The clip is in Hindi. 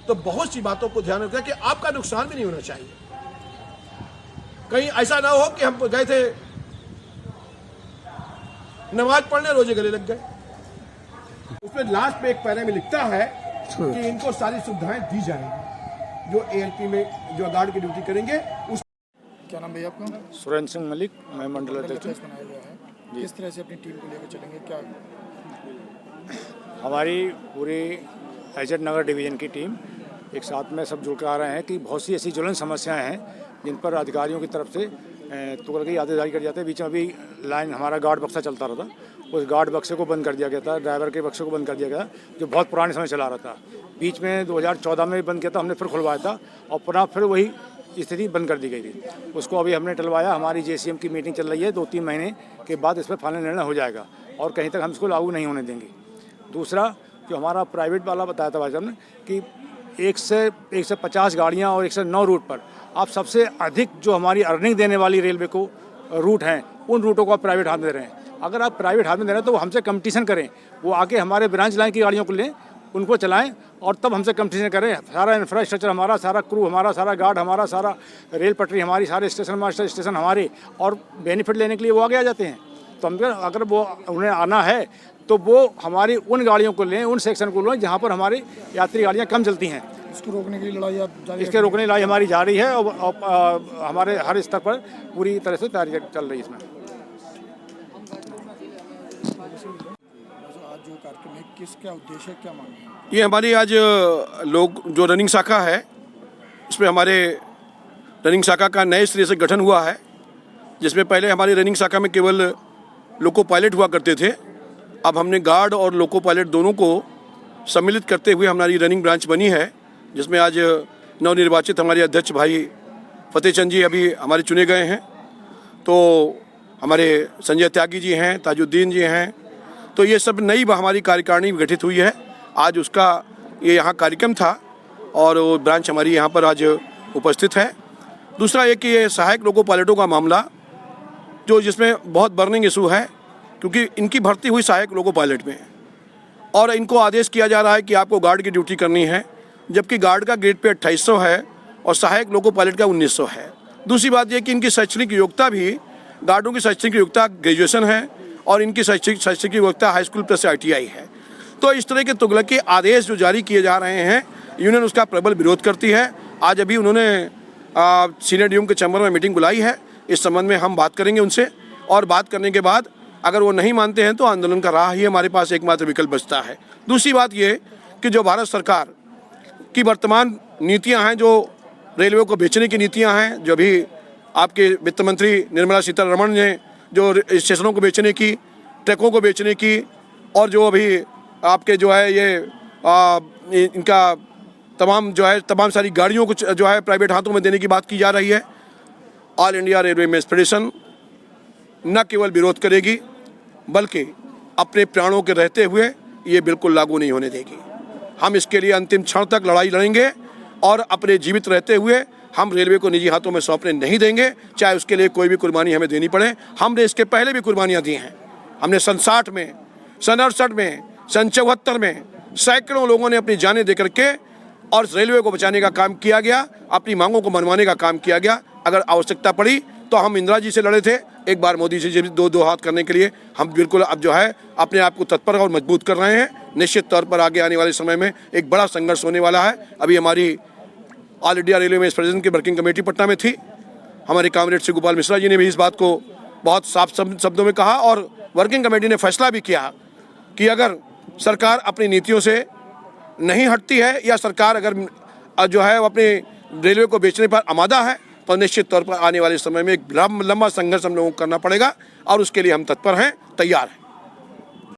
तो बहुत सी बातों को ध्यान रखें कि आपका नुकसान भी नहीं होना चाहिए। कहीं ऐसा ना हो कि हम गए थे नमाज पढ़ने, रोजे गले लग गए। उसमें लास्ट में एक पैरे में लिखता है कि इनको सारी सुविधाएं दी जाएंगी जो एएलपी में जो गार्ड की ड्यूटी करेंगे। उस क्या नाम भैया आपका? सुरेंद्र सिंह मलिक, मैं मंडल अध्यक्ष हूँ। बनाया गया है, किस तरह से अपनी टीम को लेकर चलेंगे? क्या हमारी पूरी एजेड नगर डिवीज़न की टीम एक साथ में सब जुड़ कर आ रहे हैं कि बहुत सी ऐसी ज्वलन समस्याएं हैं जिन पर अधिकारियों की तरफ से तुगलकी यादेदारी कर जाते हैं। बीच में अभी लाइन हमारा गार्ड बक्सा चलता रहा था, उस गार्ड बक्से को बंद कर दिया गया था, ड्राइवर के बक्से को बंद कर दिया गया जो बहुत पुराने समय चला रहा था। बीच में 2014 में भी बंद किया था, हमने फिर खुलवाया था और पुनः फिर वही स्थिति बंद कर दी गई थी। उसको अभी हमने टलवाया। हमारी JCM की मीटिंग चल रही है, 2-3 महीने के बाद इस पर फाइनल निर्णय हो जाएगा और कहीं तक हम इसको लागू नहीं होने देंगे। दूसरा जो हमारा प्राइवेट वाला बताया था भाई साहब ने कि 150 गाड़ियाँ और 109 रूट पर आप सबसे अधिक जो हमारी अर्निंग देने वाली रेलवे को रूट हैं उन रूटों को आप प्राइवेट हाथ में दे रहे हैं। अगर आप प्राइवेट हाथ में दे रहे हैं तो वो हमसे कंपटीशन करें, वो आके हमारे ब्रांच लाइन की गाड़ियों को लें, उनको चलाएं और तब हमसे कंपटीशन करें। सारा इंफ्रास्ट्रक्चर हमारा, सारा क्रू हमारा, सारा गार्ड हमारा, सारा रेल पटरी हमारी, सारे स्टेशन मास्टर स्टेशन हमारे, और बेनिफिट लेने के लिए वो आगे आ जाते हैं। तो हम अगर वो उन्हें आना है तो वो हमारी उन गाड़ियों को लें, उन सेक्शन को लें जहाँ पर हमारी यात्री गाड़ियाँ कम चलती हैं। इसको रोकने की लड़ाई आप जारी इसके रोकने की लड़ाई हमारी जारी है और हमारे हर स्तर पर पूरी तरह से तैयारी चल रही है इसमें। आज जो कार्यक्रम है किसका उद्देश्य है, क्या मांग है? ये हमारी आज लोग जो रनिंग शाखा है उसमें हमारे रनिंग शाखा का नए सिरे से गठन हुआ है, जिसमें पहले हमारी रनिंग शाखा में केवल लोको पायलट हुआ करते थे। अब हमने गार्ड और लोको पायलट दोनों को सम्मिलित करते हुए हमारी रनिंग ब्रांच बनी है, जिसमें आज नवनिर्वाचित हमारे अध्यक्ष भाई फतेह चंद जी अभी हमारे चुने गए हैं। तो हमारे संजय त्यागी जी हैं, ताजुद्दीन जी हैं, तो ये सब नई हमारी कार्यकारिणी गठित हुई है। आज उसका ये यहाँ कार्यक्रम था और वो ब्रांच हमारी यहाँ पर आज उपस्थित है। दूसरा ये कि ये सहायक लोको पायलटों का मामला जो जिसमें बहुत बर्निंग इशू है, क्योंकि इनकी भर्ती हुई सहायक लोको पायलट में और इनको आदेश किया जा रहा है कि आपको गार्ड की ड्यूटी करनी है, जबकि गार्ड का ग्रेड पे 2800 है और सहायक लोको पायलट का 1900 है। दूसरी बात यह कि इनकी शैक्षणिक योग्यता भी, गार्डों की शैक्षणिक योग्यता ग्रेजुएशन है और इनकी शैक्षणिक योग्यता हाई स्कूल प्लस ITI है। तो इस तरह के तुगलकी आदेश जो जारी किए जा रहे हैं, यूनियन उसका प्रबल विरोध करती है। आज अभी उन्होंने सीनियर DIUM के चैम्बर में मीटिंग बुलाई है, इस संबंध में हम बात करेंगे उनसे और बात करने के बाद अगर वो नहीं मानते हैं तो आंदोलन का राह ही हमारे पास एकमात्र विकल्प बचता है। दूसरी बात ये कि जो भारत सरकार की वर्तमान नीतियां हैं, जो रेलवे को बेचने की नीतियां हैं, जो अभी आपके वित्त मंत्री निर्मला सीतारमण ने जो स्टेशनों को बेचने की, ट्रकों को बेचने की, और जो अभी आपके जो है ये इनका तमाम सारी गाड़ियों को जो है प्राइवेट हाथों में देने की बात की जा रही है। All India railway mess federation न केवल विरोध करेगी बल्कि अपने प्राणों के रहते हुए ये बिल्कुल लागू नहीं होने देगी। हम इसके लिए अंतिम क्षण तक लड़ाई लड़ेंगे और अपने जीवित रहते हुए हम रेलवे को निजी हाथों में सौंपने नहीं देंगे, चाहे उसके लिए कोई भी कुर्बानी हमें देनी पड़े। हमने इसके पहले भी कुर्बानियाँ दी हैं। हमने सन 60 में, सन 68 में, सन 74 में सैकड़ों लोगों ने अपनी जानें दे करके और रेलवे को बचाने का काम किया गया, अपनी मांगों को मनवाने का काम किया गया। अगर आवश्यकता पड़ी तो हम इंदिरा जी से लड़े थे, एक बार मोदी जी से दो हाथ करने के लिए हम बिल्कुल अब जो है अपने आप को तत्पर और मजबूत कर रहे हैं। निश्चित तौर पर आगे आने वाले समय में एक बड़ा संघर्ष होने वाला है। अभी हमारी all India railway mess federation की वर्किंग कमेटी पटना में थी, हमारे कामरेड श्री गोपाल मिश्रा जी ने भी इस बात को बहुत साफ शब्दों में कहा और वर्किंग कमेटी ने फैसला भी किया कि अगर सरकार अपनी नीतियों से नहीं हटती है या सरकार अगर जो है अपने रेलवे को बेचने पर आमादा है तो निश्चित तौर पर आने वाले समय में एक लंबा संघर्ष हम लोगों को करना पड़ेगा और उसके लिए हम तत्पर हैं, तैयार हैं।